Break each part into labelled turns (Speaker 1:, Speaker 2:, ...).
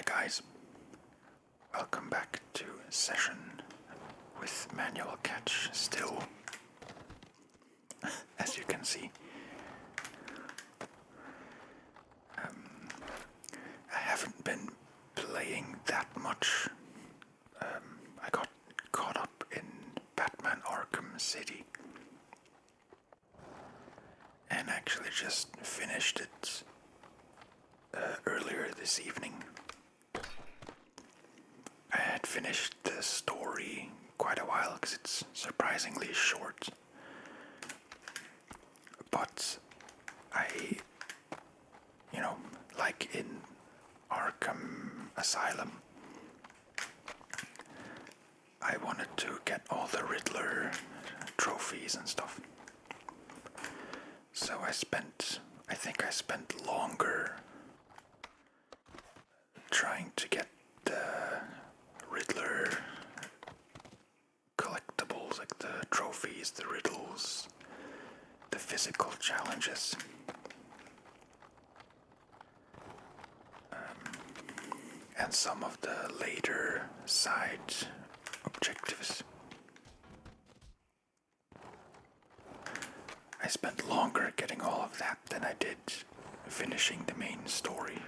Speaker 1: Hi guys, welcome back to session with manual catch still, as you can see. I haven't been playing that much. I got caught up in Batman Arkham City and actually just finished it earlier this evening. I had finished the story quite a while because it's surprisingly short. But like in Arkham Asylum, I wanted to get all the Riddler trophies and stuff. So I think I spent longer trying to get the Riddler collectibles, like the trophies, the riddles, the physical challenges. And some of the later side objectives. I spent longer getting all of that than I did finishing the main story.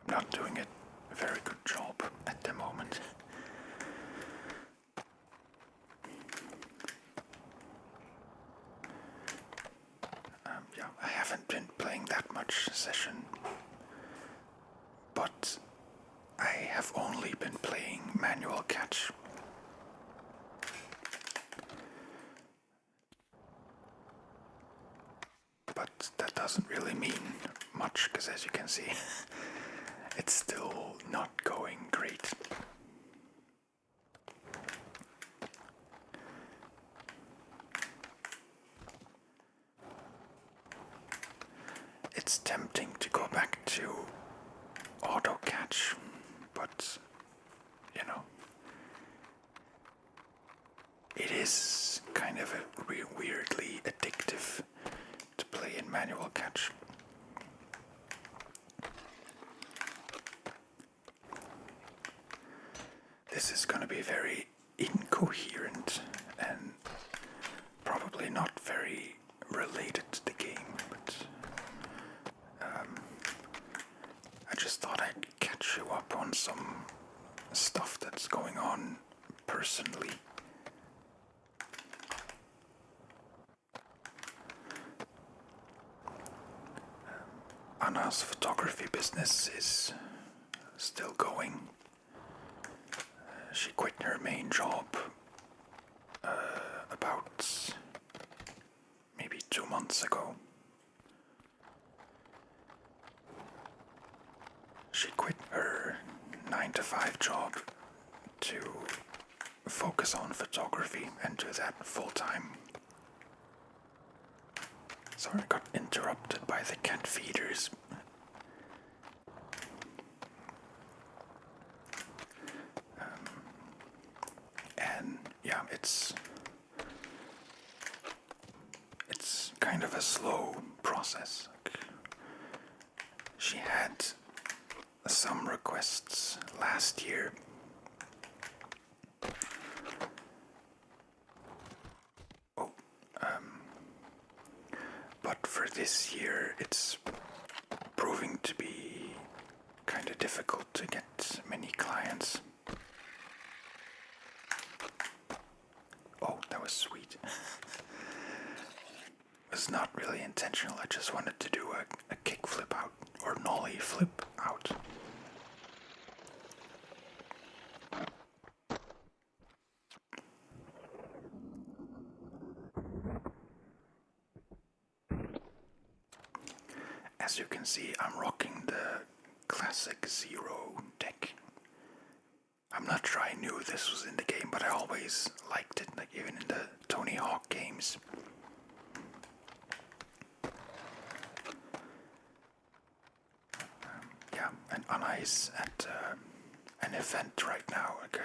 Speaker 1: I'm not doing a very good job at the moment. I haven't been playing that much session, but I have only been playing manual catch. But that doesn't really mean much, because as you can see, it's still not going great. It's tempting to go back to auto catch, but it is kind of weirdly addictive to play in manual catch. This is going to be very incoherent and probably not very related to the game, but I just thought I'd catch you up on some stuff that's going on personally. Anna's photography business is still going. She quit her main job about maybe 2 months ago. She quit her 9-to-5 job to focus on photography and do that full time. Sorry, I got interrupted by the cat feeders. And yeah, it's kind of a slow process. She had some requests last year. But for this year, it's proving to be kind of difficult to get many clients. Oh, that was sweet. It was not really intentional. I just wanted to do a kick flip out or nollie flip out. As you can see, I'm rocking the classic Zero deck. I'm not sure I knew this was in the game, but I always liked it, like even in the Tony Hawk games. Yeah, and Anna is at an event right now. Like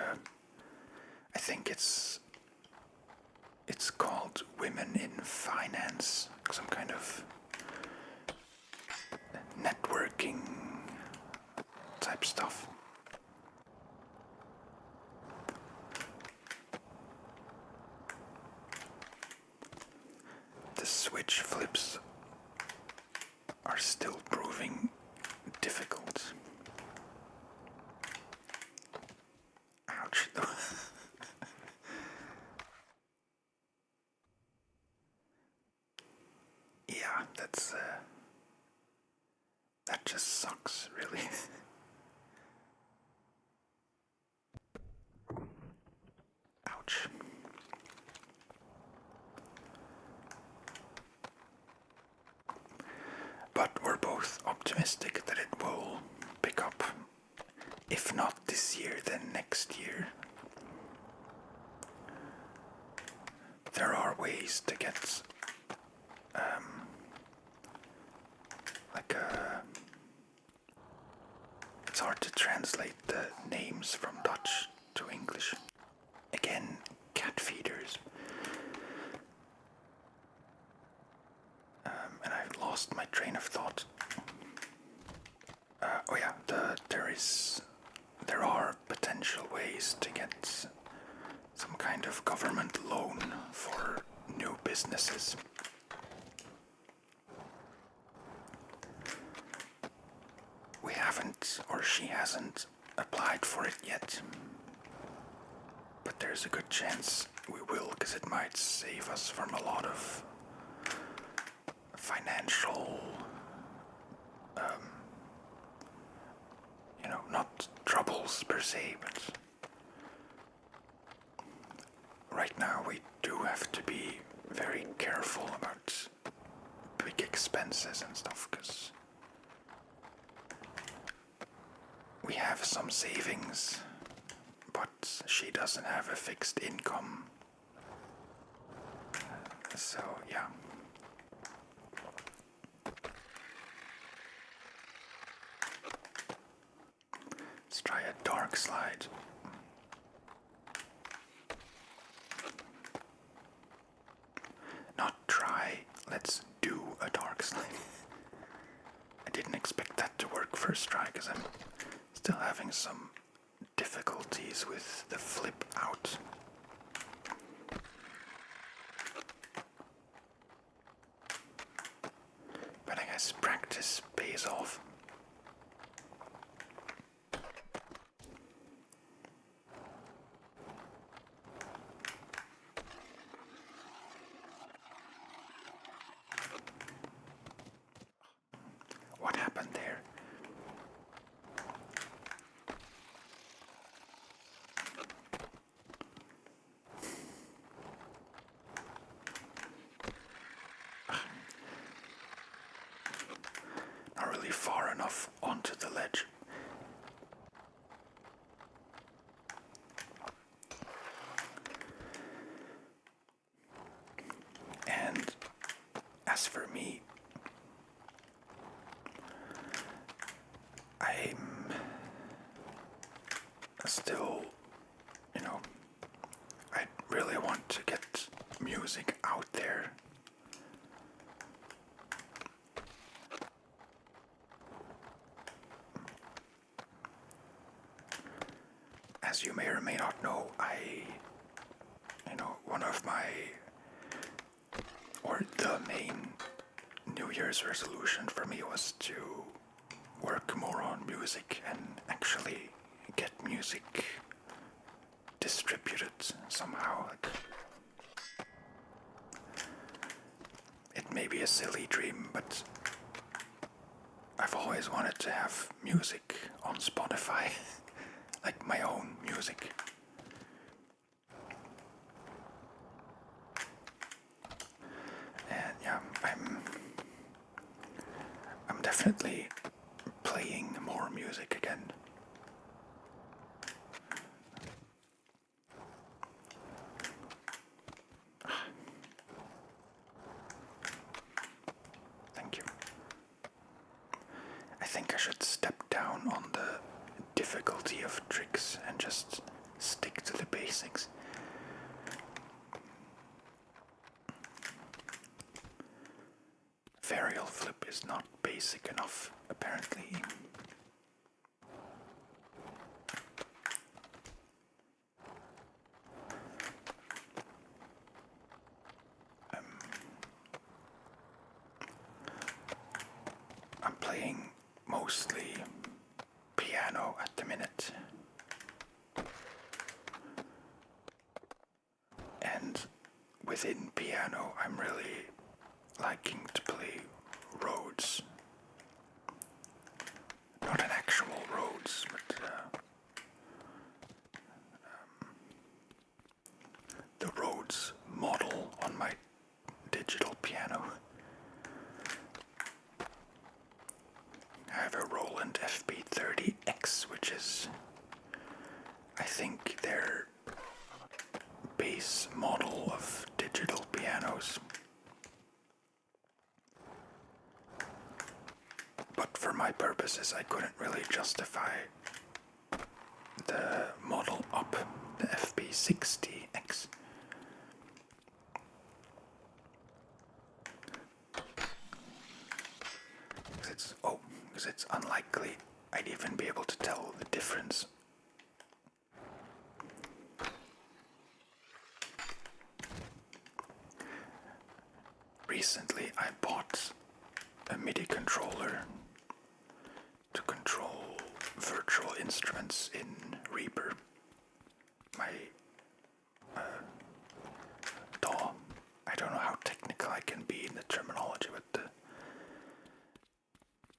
Speaker 1: I think it's called Women in Finance, some kind of networking which flips are still proving difficult. Ouch. Yeah, that just sucks, really. Ouch. But we're both optimistic that it will pick up. If not this year, then next year. There are ways to get like a. It's hard to translate the names from Dutch to English. Again, cat feeders. And I've lost my train of thought. Oh yeah, there are potential ways to get some kind of government loan for new businesses. We haven't, or she hasn't, applied for it yet. But there's a good chance we will, because it might save us from a lot of financial, not troubles per se, but right now we do have to be very careful about big expenses and stuff, because we have some savings, but she doesn't have a fixed income. So, yeah. Let's try a dark slide. Not try, let's do a dark slide. I didn't expect that to work first try, because I'm still having some difficulties with the flip out. But I guess practice pays off. What happened there? Not really far enough onto the ledge. And as for me, I'm still, I really want to get music out there. As you may or may not know, one of the main New Year's resolution for me was to work more on music and actually get music distributed somehow. It may be a silly dream, but I've always wanted to have music on Spotify, like my own music. And yeah, I'm definitely playing more music again. Thank you. I think I should step down on the difficulty of tricks and just stick to the basics. Varial flip is not basic enough, apparently. mostly piano at the minute. And within piano, I'm really liking to play Rhodes. Not an actual Rhodes, but the Rhodes model on my digital piano. I have a Roland FB30X, which is, I think, their base model of digital pianos. But for my purposes, I couldn't really justify the model up, the FB60X. Because it's unlikely I'd even be able to tell the difference. Recently, I bought a MIDI controller to control virtual instruments in Reaper. My DAW. I don't know how technical I can be in the terminology, but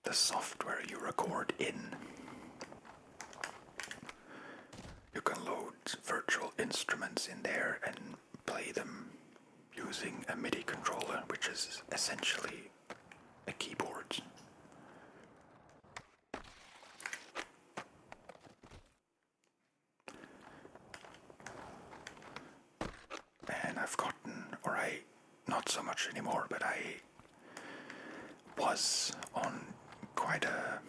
Speaker 1: the software you record in. You can load virtual instruments in there and play them using a MIDI controller, which is essentially a keyboard. And I've gotten, not so much anymore, but I was on quite a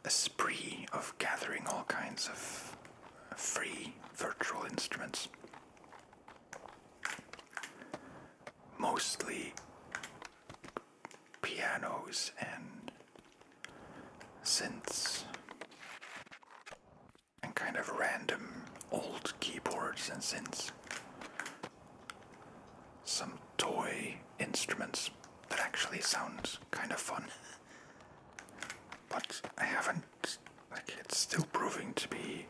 Speaker 1: spree of gathering all kinds of free virtual instruments. Mostly pianos and synths and kind of random old keyboards and synths. Some toy instruments that actually sound kind of fun. But I haven't, it's still proving to be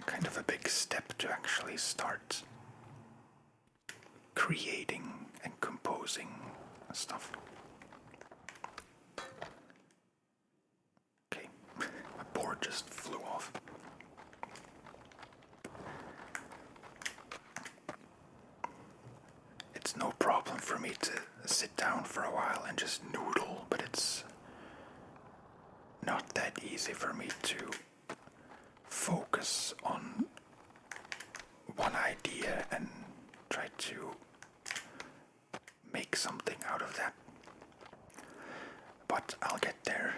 Speaker 1: kind of a big step to actually start creating and composing stuff. Okay, my board just flew off. It's no problem for me to sit down for a while and just noodle, but it's not that easy for me to focus on one idea and try to make something out of that. But I'll get there.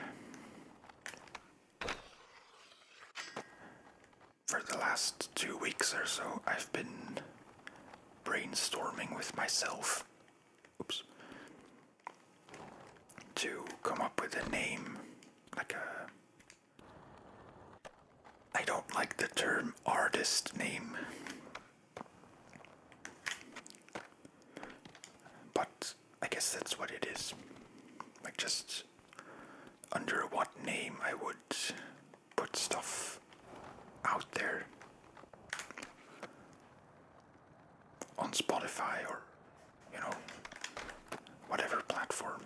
Speaker 1: For the last 2 weeks or so, I've been brainstorming with myself. To come up with a name, I don't like the term artist name, but I guess that's what it is. Just under what name I would put stuff out there on Spotify or, whatever platform.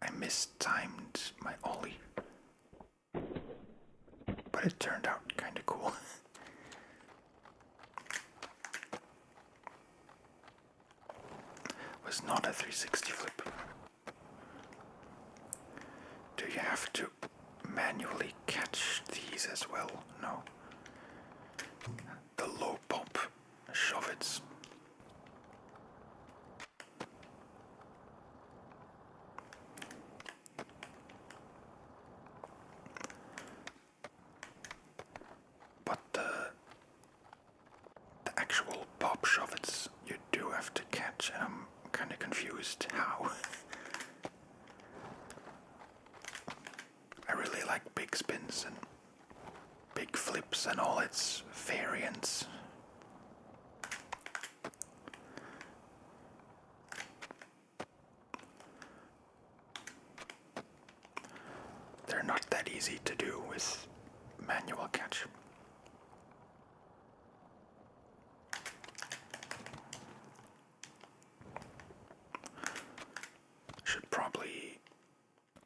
Speaker 1: I mistimed my ollie, but it turned out kinda cool. Was not a 360 flip. Do you have to manually catch these as well? No. The low pop shove-its. But the actual pop shove-its you do have to catch, and I'm kind of confused how. I really like big spins and big flips and all its variants. easy to do with manual catch. Should probably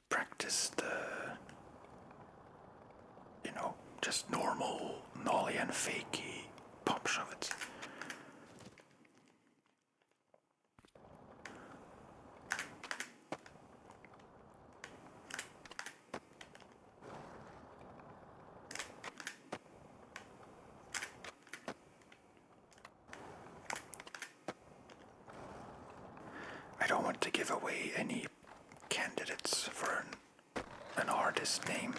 Speaker 1: practice the, just normal nollie and fakey pop shove-its. I don't want to give away any candidates for an artist name.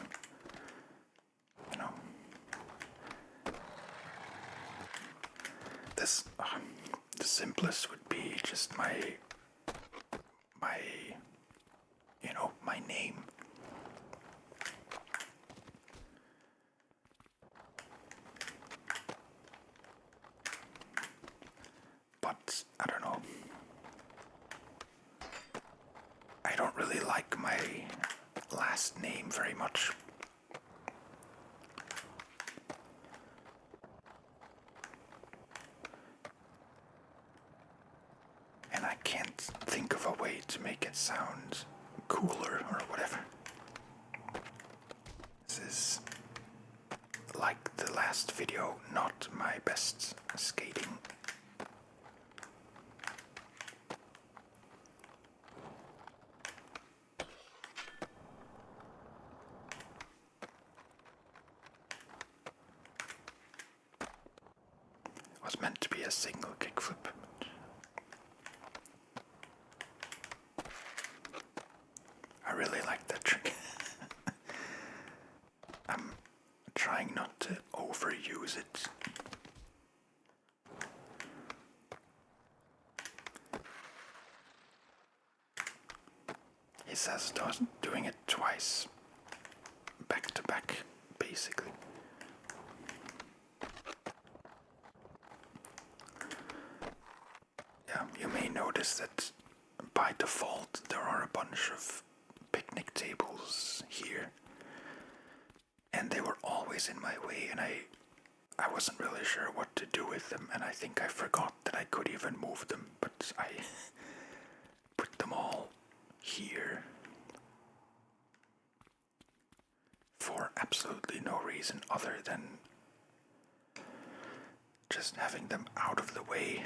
Speaker 1: This the simplest would be just my my name. But I don't know. I don't really like my last name very much. And I can't think of a way to make it sound cooler or whatever. This is, like the last video, not my best skating. It was meant to be a single kickflip. I really like that trick. I'm trying not to overuse it. He says doing it twice, back to back, basically. Yeah, you may notice that by default there are a bunch of picnic tables here, and they were always in my way, and I wasn't really sure what to do with them, and I think I forgot that I could even move them, but I put them all here for absolutely no reason other than just having them out of the way.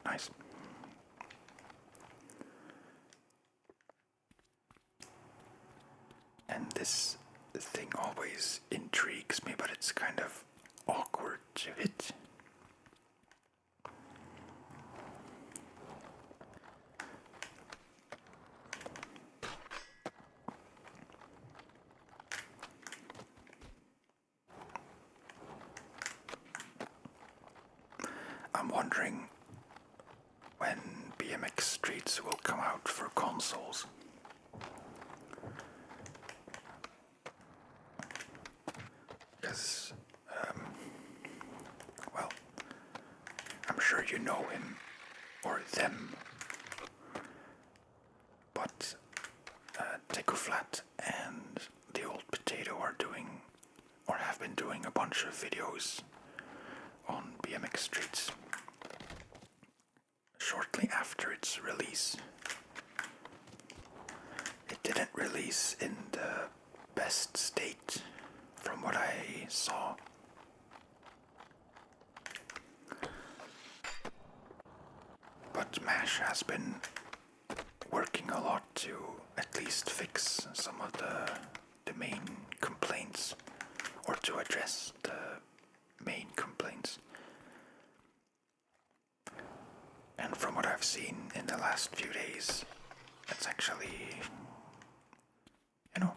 Speaker 1: Nice. And this thing always intrigues me, but it's kind of awkward to hit. I'm wondering when BMX Streets will come out for consoles. Because, well, I'm sure you know him or them, but Tico Flat and the Old Potato are doing, or have been doing, a bunch of videos on BMX Streets shortly after its release. It didn't release in the best state from what I saw. But MASH has been working a lot to at least fix some of the main complaints, or to address the main complaints. And from what I've seen in the last few days, it's actually,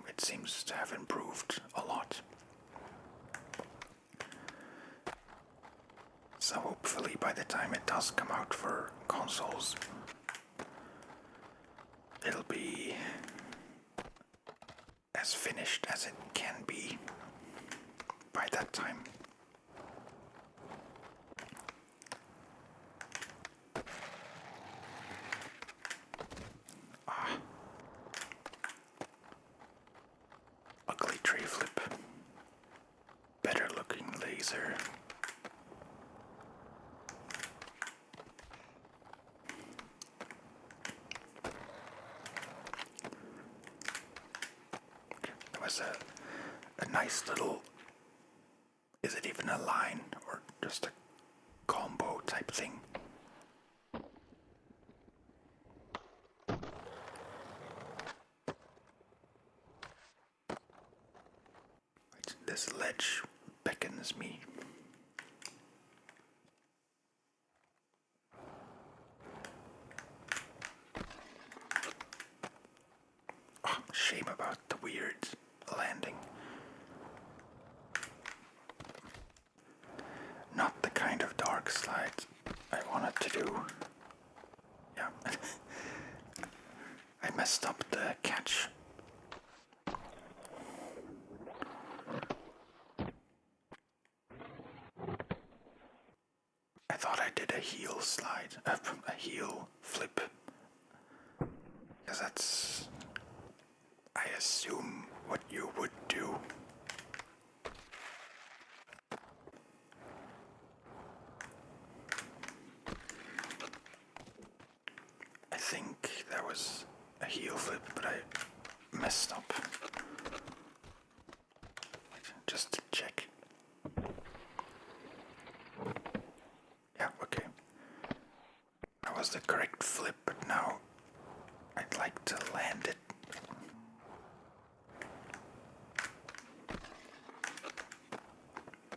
Speaker 1: it seems to have improved a lot. So hopefully by the time it does come out for consoles, it'll be as finished as it can be. by that time. Ugly tree flip. Better looking laser. There was a nice little, is it even a line or just a combo type thing? This ledge beckons me. Oh, shame about the weird landing. Not the kind of dark slide I wanted to do. Yeah. I messed up the catch. I thought I did a heel slide, a heel flip. Because that's, I assume, what you would do. I think that was a heel flip, but I messed up. Just to check. Yeah, okay. That was the correct flip, but now I'd like to land it.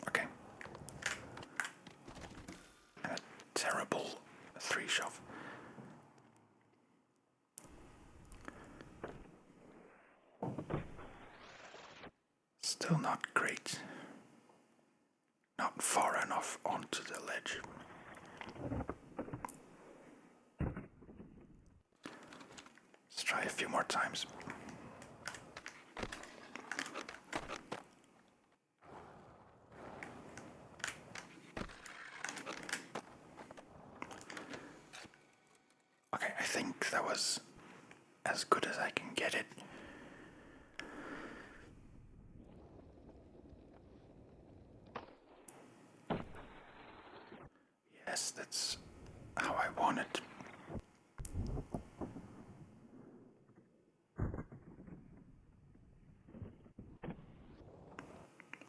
Speaker 1: Okay. And a terrible 3-shove. Still not great. Not far enough onto the ledge. Let's try a few more times. Okay, I think that was as good as I can get it. Yes, that's how I want it.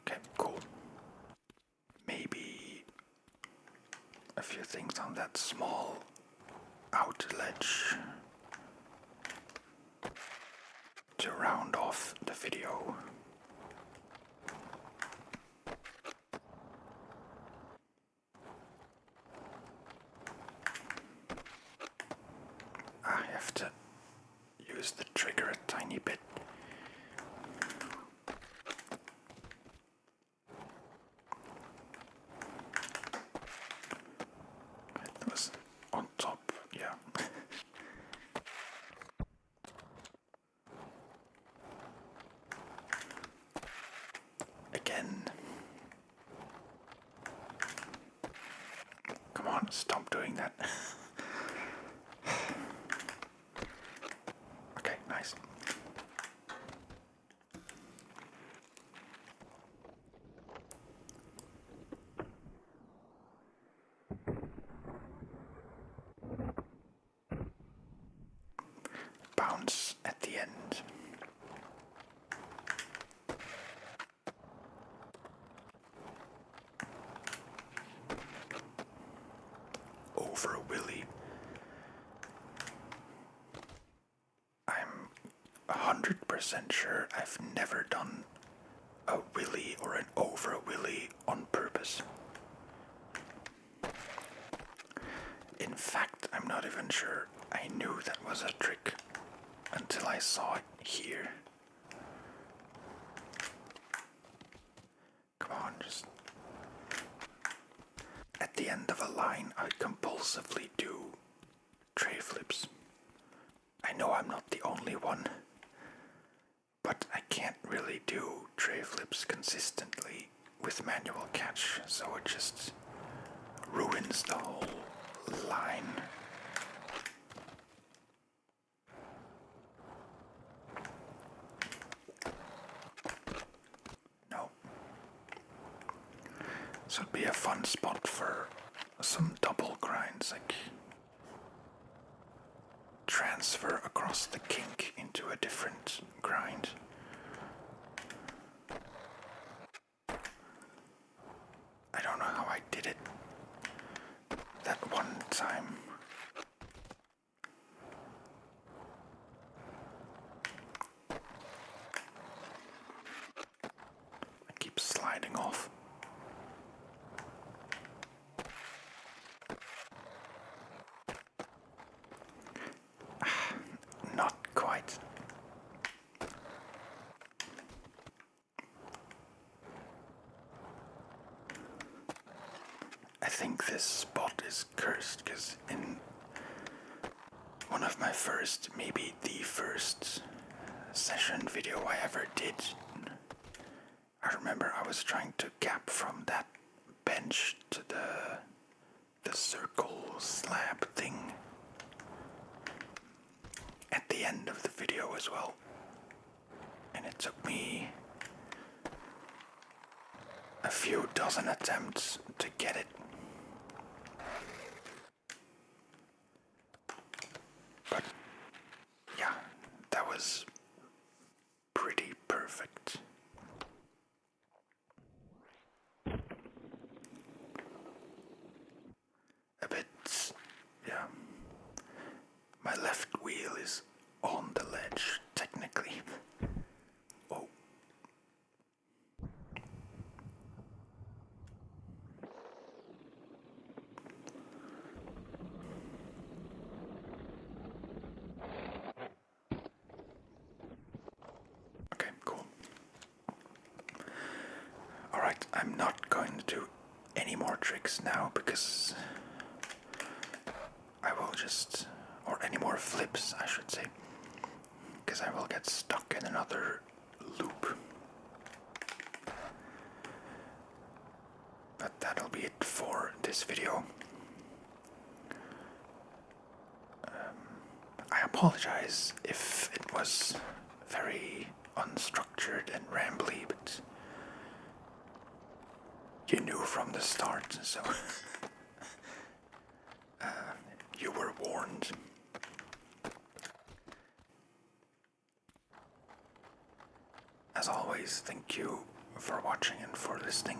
Speaker 1: Okay, cool. Maybe a few things on that small out ledge to round off the video. I have to use the trigger a tiny bit. It was on top, yeah. Again. Come on, stop doing that. Okay, nice. Bounce at the end. Over Willy. I'm 100% sure I've never done a Willy or an over Willy on purpose. In fact, I'm not even sure I knew that was a trick until I saw it here. Come on, just... At the end of a line, I compulsively do tray flips. I know I'm not the only one, but I can't really do tray flips consistently with manual catch, so it just ruins the whole line. No. So it'd be a fun spot for some double grinds, like transfer across the kink into a different grind. I don't know how I did it that one time. I keep sliding off. Not quite. I think this spot is cursed because in one of my first, maybe the first session video I ever did, I remember I was trying to gap from that bench to the circle slab thing at the end of the video as well. And it took me a few dozen attempts to get it. But yeah, that was pretty perfect. A bit, yeah. My left wheel is on the ledge, technically. Oh. Okay, cool. Alright, I'm not going to do any more tricks now because I will just, or any more flips, I should say, because I will get stuck in another loop. But that'll be it for this video. I apologize if it was very unstructured and rambly, but you knew from the start, so you were warned. As always, thank you for watching and for listening,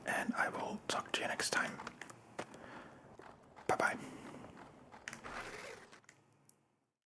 Speaker 1: and I will talk to you next time. Bye-bye.